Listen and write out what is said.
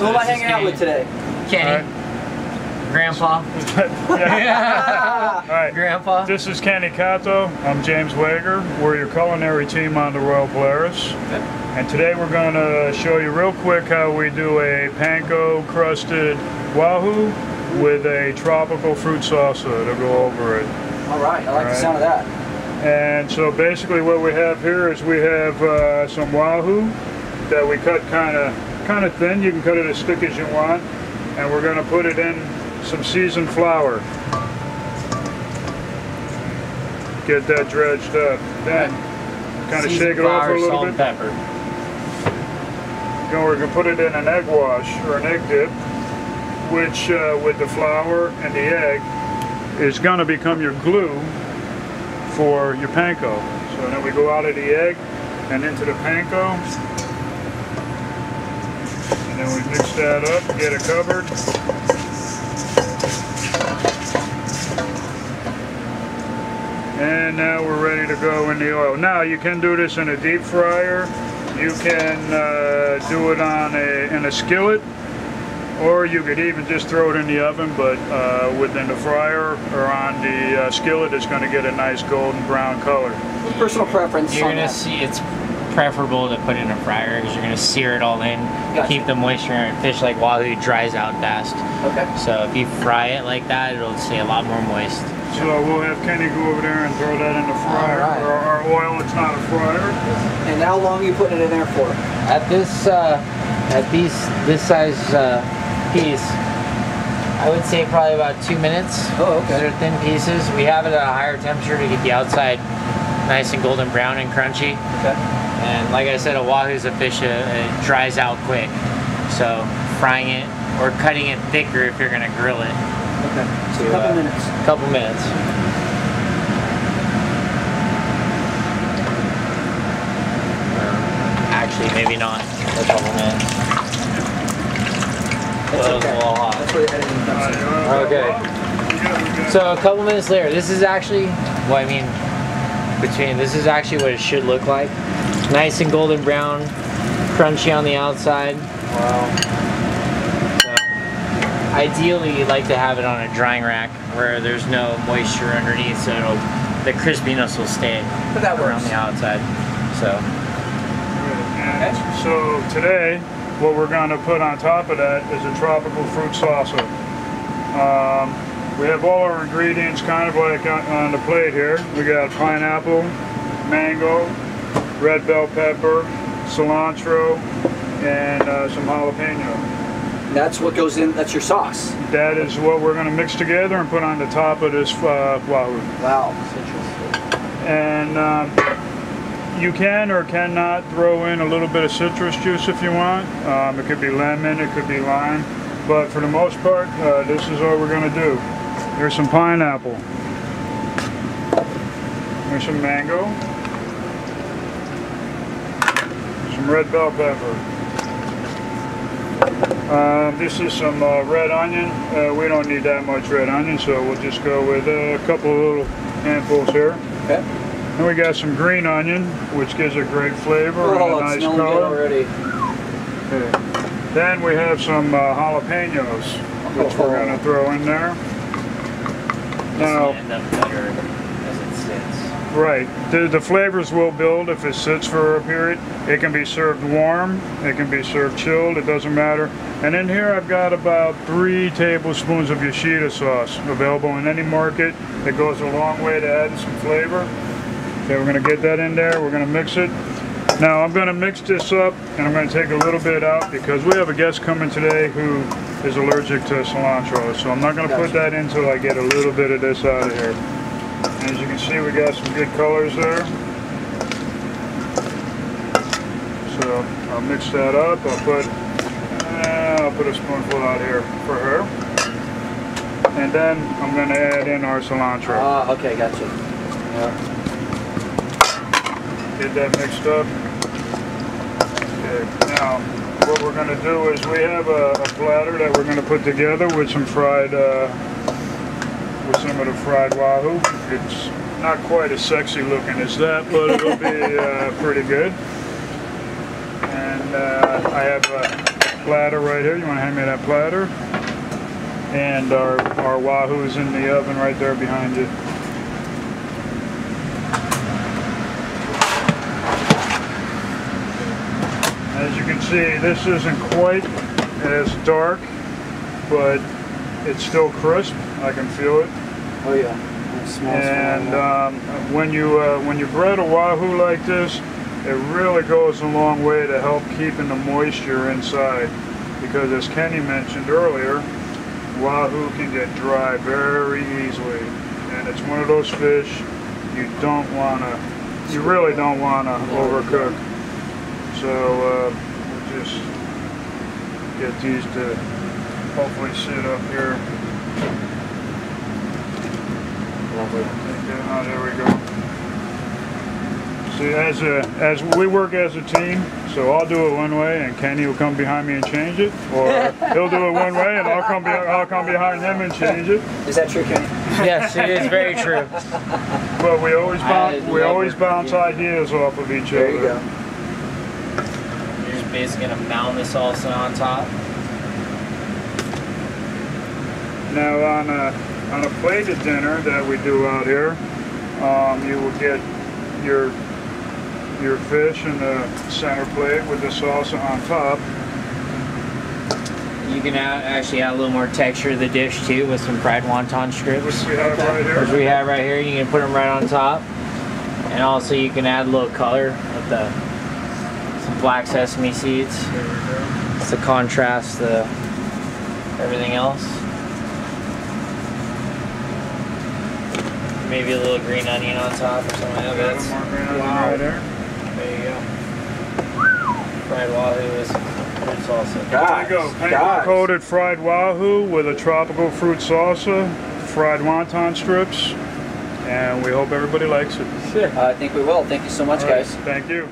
So who am I hanging out with today? Kenny. Grandpa. Yeah. All right. Grandpa. This is Kenny Kato. I'm James Wagar. We're your culinary team on the Royal Polaris. Okay. And today we're going to show you real quick how we do a panko-crusted wahoo with a tropical fruit salsa to go over it. All right. I like the sound of that. And so basically what we have here is we have some wahoo that we cut kind of thin. You can cut it as thick as you want. And we're going to put it in some seasoned flour. Get that dredged up. Then kind of shake it off a little salt, bit. Pepper. We're going to put it in an egg wash or an egg dip, which with the flour and the egg is going to become your glue for your panko. So then we go out of the egg and into the panko. And then we mix that up, get it covered. And now we're ready to go in the oil. Now you can do this in a deep fryer. You can do it on in a skillet, or you could even just throw it in the oven, but within the fryer or on the skillet, it's going to get a nice golden brown color. Personal preference. You're going to see it's preferable to put it in a fryer because you're going to sear it all in, keep the moisture in. Fish like wahoo dries out fast. Okay. So if you fry it like that, it'll stay a lot more moist. So we'll have Kenny go over there and throw that in the fryer. Right. Or our oil, it's not a fryer. And how long are you putting it in there for? At this size piece, I would say probably about 2 minutes. Oh, okay. They're thin pieces. We have it at a higher temperature to get the outside nice and golden brown and crunchy. Okay. And like I said, a wahoo is a fish it dries out quick. So frying it or cutting it thicker if you're going to grill it. Okay. So a couple minutes. Couple minutes. Actually, maybe not. A couple minutes. That's okay. A little hot. That's where the editing comes in. Okay. So a couple minutes later, this is actually, well, I mean, this is actually what it should look like. Nice and golden brown, crunchy on the outside. Wow. Ideally, you'd like to have it on a drying rack where there's no moisture underneath, so the crispiness will stay around the outside. So. And so today, what we're going to put on top of that is a tropical fruit salsa. We have all our ingredients kind of like on the plate here. We got pineapple, mango, red bell pepper, cilantro, and some jalapeno. That's what goes in, that's your sauce. That is what we're going to mix together and put on the top of this wahoo. Wow. And you can or cannot throw in a little bit of citrus juice if you want. It could be lemon, it could be lime. But for the most part, this is what we're going to do. Here's some pineapple. Here's some mango. Some red bell pepper. This is some red onion. We don't need that much red onion, so we'll just go with a couple of little handfuls here. Okay. And we got some green onion, which gives a great flavor and a nice color. Already. Okay. Then we have some jalapenos, which we're going to throw in there. Now, right, the flavors will build if it sits for a period. It can be served warm, it can be served chilled, it doesn't matter. And in here I've got about 3 tablespoons of Yoshida sauce available in any market. It goes a long way to add some flavor. Okay, we're going to get that in there, we're going to mix it. Now I'm going to mix this up and I'm going to take a little bit out because we have a guest coming today who is allergic to cilantro. So I'm not going to put that in until I get a little bit of this out of here. And as you can see, we got some good colors there. So I'll mix that up. I'll put a spoonful out here for her. And then I'm going to add in our cilantro. Ah, okay, gotcha. Yeah. Get that mixed up. Okay, now what we're going to do is we have a platter that we're going to put together with some fried, with some of the fried wahoo. It's not quite as sexy looking as that, but it'll be pretty good. And I have platter right here. You want to hand me that platter? And our wahoo's in the oven right there behind you. As you can see, this isn't quite as dark, but it's still crisp. I can feel it. Oh yeah. It smells And when you bread a wahoo like this, it really goes a long way to help keeping the moisture inside. Because as Kenny mentioned earlier, wahoo can get dry very easily, and it's one of those fish you really don't want to overcook. So we'll just get these to hopefully sit up here. Oh, there we go. See, as we work as a team, so I'll do it one way, and Kenny will come behind me and change it, or he'll do it one way, and I'll come behind him and change it. Is that true, Kenny? Yes, it is very true. But we always bounce ideas off of each other. There you go. You're just basically gonna mound the salsa on top. Now on a plated dinner that we do out here, you will get your fish in the center plate with the salsa on top. You can actually add a little more texture to the dish too with some fried wonton strips. Which we have right here. Which we have right here. You can put them right on top. And also you can add a little color with some black sesame seeds. There we go. To contrast everything else. Maybe a little green onion on top or something like that. More green onion right there. There you go. Fried wahoo is fruit salsa. There you go. Panko-coated fried wahoo with a tropical fruit salsa, fried wonton strips, and we hope everybody likes it. I think we will. Thank you so much, guys. Thank you.